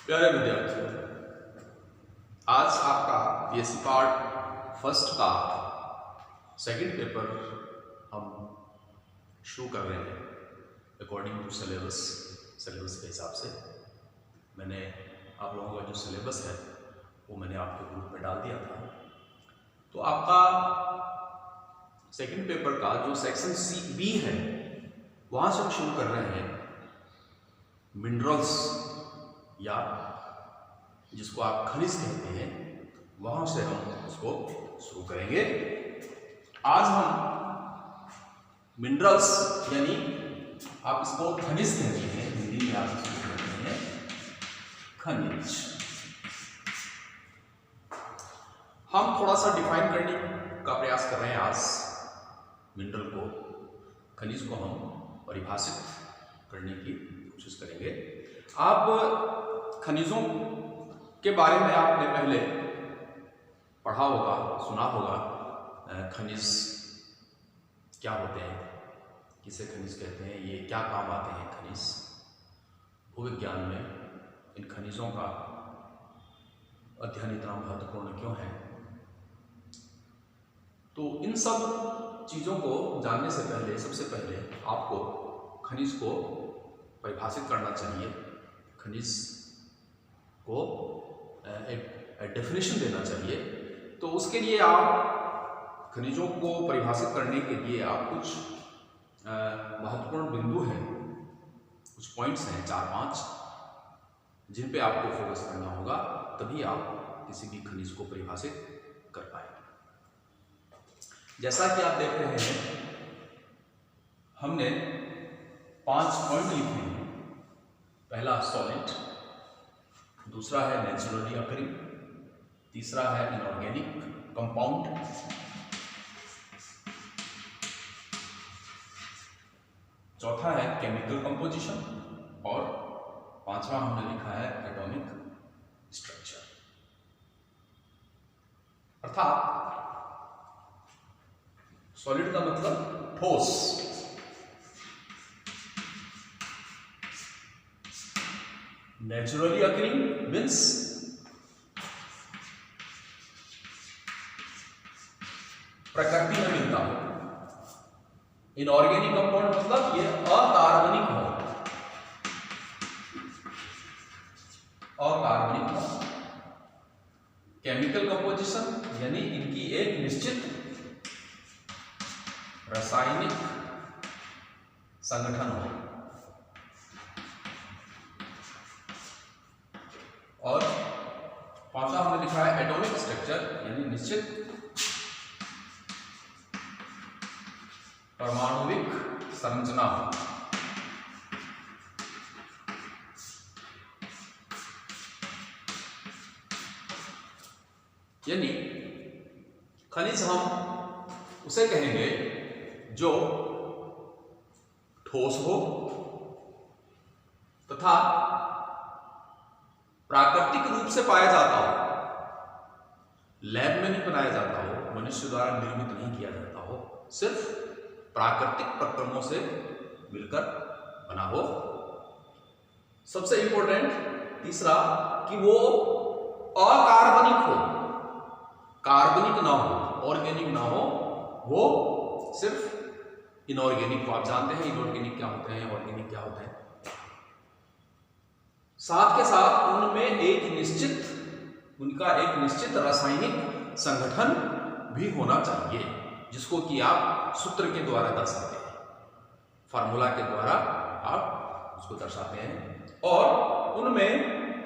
प्यारे विद्यार्थियों, आज आपका पीएससी पार्ट फर्स्ट का सेकंड पेपर हम शुरू कर रहे हैं अकॉर्डिंग टू सिलेबस के हिसाब से। मैंने आप लोगों का जो सिलेबस है वो मैंने आपके ग्रुप में डाल दिया था। तो आपका सेकंड पेपर का जो सेक्शन बी है वहाँ से हम शुरू कर रहे हैं मिनरल्स, या जिसको आप खनिज कहते हैं, वहां से हम उसको शुरू करेंगे। आज हम मिनरल्स यानी आप इसको खनिज कहते हैं, हिंदी में आप इसको कहते हैं खनिज। हम थोड़ा सा डिफाइन करने का प्रयास कर रहे हैं आज। मिनरल को, खनिज को हम परिभाषित करने की कोशिश करेंगे। आप खनिजों के बारे में आपने पहले पढ़ा होगा, सुना होगा। खनिज क्या होते हैं, किसे खनिज कहते हैं, ये क्या काम आते हैं खनिज। भूविज्ञान में इन खनिजों का अध्ययन इतना महत्वपूर्ण क्यों है। तो इन सब चीज़ों को जानने से पहले सबसे पहले आपको खनिज को परिभाषित करना चाहिए, खनिज को एक डेफिनेशन देना चाहिए। तो उसके लिए आप खनिजों को परिभाषित करने के लिए आप कुछ महत्वपूर्ण बिंदु हैं, कुछ पॉइंट्स हैं 4-5, जिन पे आपको फोकस करना होगा, तभी आप किसी भी खनिज को परिभाषित कर पाएंगे। जैसा कि आप देख रहे हैं, हमने 5 पॉइंट लिखे हैं। पहला सॉलिड, दूसरा है नेचुरली अकरिंग, तीसरा है इनऑर्गेनिक कंपाउंड, चौथा है केमिकल कंपोजिशन, और पांचवा हमने लिखा है एटॉमिक स्ट्रक्चर। अर्थात सॉलिड का मतलब ठोस, नेचुरली अकरिंग मीन्स प्रकृति में मिलता हो। इनऑर्गेनिक कंपाउंड मतलब ये अकार्बनिक हो, अकार्बनिक हो। केमिकल कंपोजिशन यानी इनकी एक निश्चित रासायनिक संगठन हो, और पांचवा हमने लिखा है एटॉमिक स्ट्रक्चर यानी निश्चित परमाणुविक संरचना। यानी खनिज हम उसे कहेंगे जो ठोस हो तथा प्राकृतिक रूप से पाया जाता हो, लैब में नहीं बनाया जाता हो, मनुष्य द्वारा निर्मित नहीं किया जाता हो, सिर्फ प्राकृतिक प्रक्रमों से मिलकर बना हो। सबसे इंपॉर्टेंट तीसरा कि वो अकार्बनिक हो, कार्बनिक ना हो, ऑर्गेनिक ना हो, वो सिर्फ इनऑर्गेनिक को। आप जानते हैं इनऑर्गेनिक क्या होते हैं, ऑर्गेनिक क्या होते हैं। साथ के साथ उनमें उनका एक निश्चित रासायनिक संगठन भी होना चाहिए, जिसको कि आप सूत्र के द्वारा दर्शाते हैं, फार्मूला के द्वारा आप उसको दर्शाते हैं, और उनमें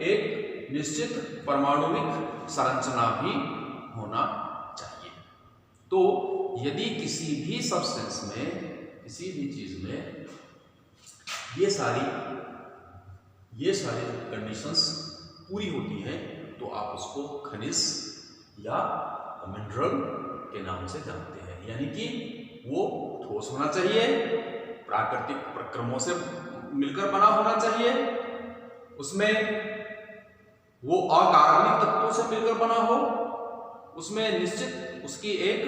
एक निश्चित परमाणुविक संरचना भी होना चाहिए। तो यदि किसी भी सब्सटेंस में, किसी भी चीज में ये सारी कंडीशंस पूरी होती हैं, तो आप उसको खनिज या मिनरल के नाम से जानते हैं। यानी कि वो ठोस होना चाहिए, प्राकृतिक प्रक्रमों से मिलकर बना होना चाहिए, उसमें वो अकार्बनिक तत्वों से मिलकर बना हो, उसमें निश्चित उसकी एक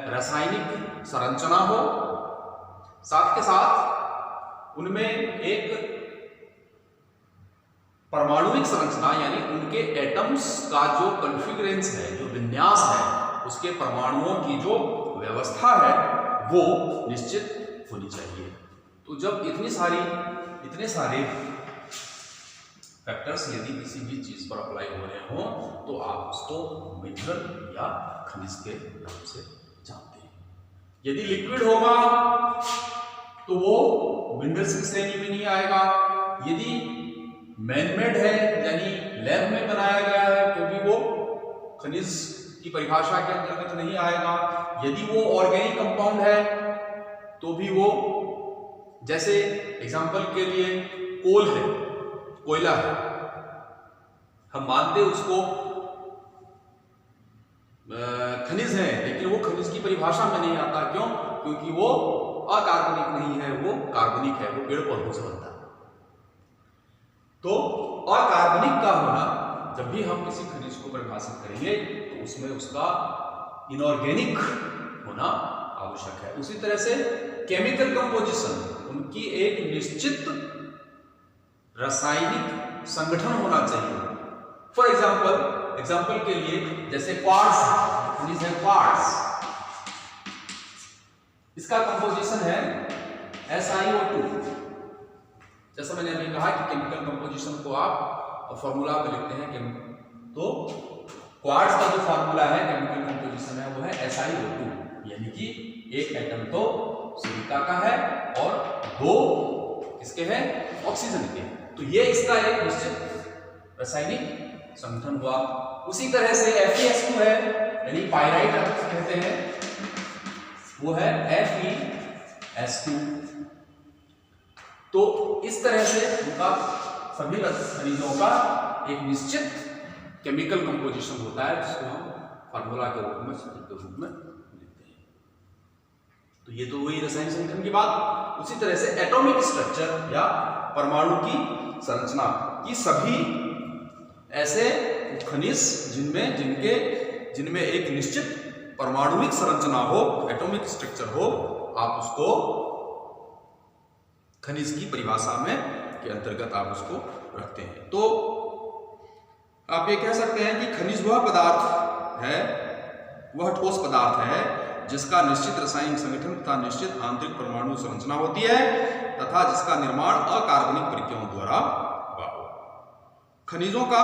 रासायनिक संरचना हो, साथ के साथ उनमें एक परमाणुविक संरचना यानी उनके एटम्स का जो कॉन्फ़िगरेंस है, जो विन्यास है, उसके परमाणुओं की जो व्यवस्था है वो निश्चित होनी चाहिए। तो जब इतने सारे फैक्टर्स यदि किसी भी चीज पर अप्लाई हो रहे हो तो आप उसको मिनरल या खनिज के नाम से जानते हैं। यदि लिक्विड होगा तो वो मिनरल्स की श्रेणी में नहीं आएगा। यदि मैनमेड है यानी लैब में बनाया गया है तो भी वो खनिज की परिभाषा के अंतर्गत नहीं आएगा। यदि वो ऑर्गेनिक कंपाउंड है तो भी वो, जैसे एग्जांपल के लिए कोल है, कोयला है, हम मानते उसको खनिज है, लेकिन वो खनिज की परिभाषा में नहीं आता। क्यों? क्योंकि वो अकार्बनिक नहीं है, वो कार्बनिक है, वो पेड़ पौधों से बनता है। तो अकार्बनिक का होना, जब भी हम किसी खनिज को परिभाषित करेंगे तो उसमें उसका इनऑर्गेनिक होना आवश्यक है। उसी तरह से केमिकल कंपोजिशन, उनकी एक निश्चित रासायनिक संगठन होना चाहिए। फॉर एग्जाम्पल के लिए जैसे क्वार्ट्ज खनिज है, क्वार्ट्ज, इसका कंपोजिशन है SiO2। जैसा मैंने अभी कहा कि केमिकल कंपोजिशन को आप फॉर्मूला पे लिखते हैं, तो क्वार्ट्ज का जो फॉर्मूला है केमिकल कंपोजिशन है वो है SiO2, यानी कि एक एटम तो सिलिका का है और 2 किसके हैं? ऑक्सीजन के। तो ये इसका एक निश्चित रासायनिक संगठन हुआ। उसी तरह से FeS2 है, यानी पाइराइट कहते हैं, वो है FeS2। तो इस तरह से उनका सभी खनिजों का एक निश्चित केमिकल कंपोजिशन होता है, जिसको हम फार्मूला के रूप में, सूत्र के रूप में लिखते हैं। तो ये तो हुई रासायनिक संगठन की बात। उसी तरह से एटॉमिक स्ट्रक्चर या परमाणु की संरचना, की सभी ऐसे खनिज जिनमें एक निश्चित परमाणुविक संरचना हो, एटॉमिक स्ट्रक्चर हो, आप उसको खनिज की परिभाषा में के अंतर्गत आप उसको रखते हैं। तो आप ये कह सकते हैं कि खनिज वह पदार्थ है, वह ठोस पदार्थ है जिसका निश्चित रासायनिक संगठन तथा निश्चित आंतरिक परमाणु संरचना होती है तथा जिसका निर्माण अकार्बनिक प्रक्रियाओं द्वारा हुआ हो। खनिजों का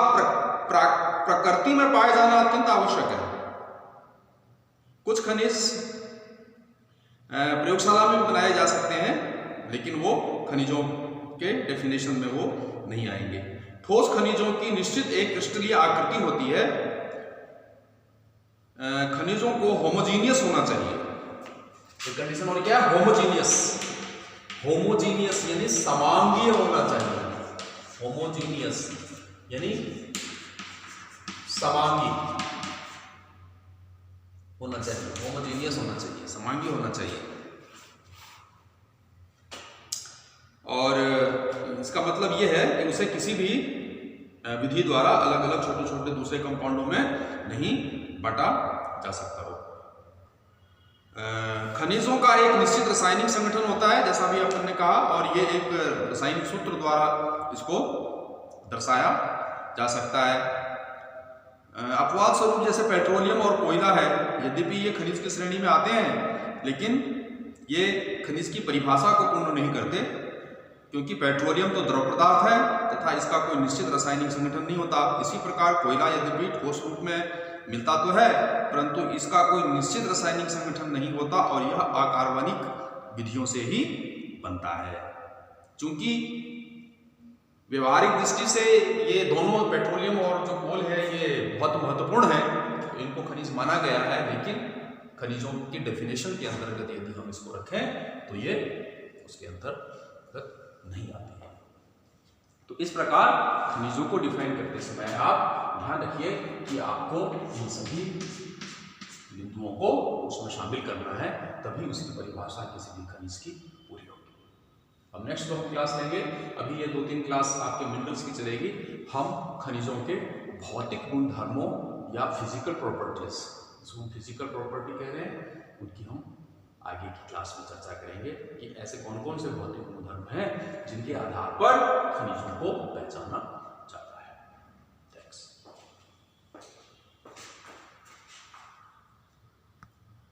प्रकृति में पाया जाना अत्यंत आवश्यक है। कुछ खनिज प्रयोगशाला में बनाए जा सकते हैं, लेकिन वो खनिजों के डेफिनेशन में वो नहीं आएंगे। ठोस खनिजों की निश्चित एक क्रिस्टलीय आकृति होती है। खनिजों को होमोजीनियस होना चाहिए। तो कंडीशन और क्या है? होमोजीनियस यानी समांगीय होना चाहिए। होमोजीनियस यानी समांगी होना चाहिए, होमोजीनियस होना चाहिए, समांगी होना चाहिए। और इसका मतलब यह है कि उसे किसी भी विधि द्वारा अलग अलग छोटे छोटे दूसरे कंपाउंडों में नहीं बांटा जा सकता हो। खनिजों का एक निश्चित रासायनिक संगठन होता है, जैसा भी आपने कहा, और ये एक रासायनिक सूत्र द्वारा इसको दर्शाया जा सकता है। अपवाद स्वरूप जैसे पेट्रोलियम और कोयला है, यद्यपि ये खनिज की श्रेणी में आते हैं, लेकिन ये खनिज की परिभाषा को पूर्ण नहीं करते, क्योंकि पेट्रोलियम तो द्रव पदार्थ है तथा इसका कोई निश्चित रासायनिक संगठन नहीं होता। इसी प्रकार कोयला यद्यपि ठोस रूप में मिलता तो है, परंतु इसका कोई निश्चित रासायनिक संगठन नहीं होता और यह अकार्बनिक विधियों से ही बनता है। चूंकि व्यवहारिक दृष्टि से ये दोनों, पेट्रोलियम और जो कोल है, ये बहुत महत्वपूर्ण है, तो इनको खनिज माना गया है, लेकिन खनिजों की डेफिनेशन के अंतर्गत यदि हम इसको रखें तो ये उसके अंतर्गत नहीं आते हैं। तो इस प्रकार खनिजों को डिफाइन करते समय आप ध्यान रखिए कि आपको इन सभी बिंदुओं को उसमें शामिल करना है, तभी उसकी परिभाषा किसी भी खनिज की पूरी होगी। अब नेक्स्ट हम क्लास लेंगे, अभी ये 2-3 क्लास आपके मिनरल्स की चलेगी। हम खनिजों के भौतिक गुणधर्मों या फिजिकल प्रॉपर्टीज, जिसको हम फिजिकल प्रॉपर्टी कह रहे हैं, उनकी हम आगे की क्लास में चर्चा करेंगे कि ऐसे कौन कौन से भौतिक गुणधर्म हैं जिनके आधार पर खनिजों को पहचाना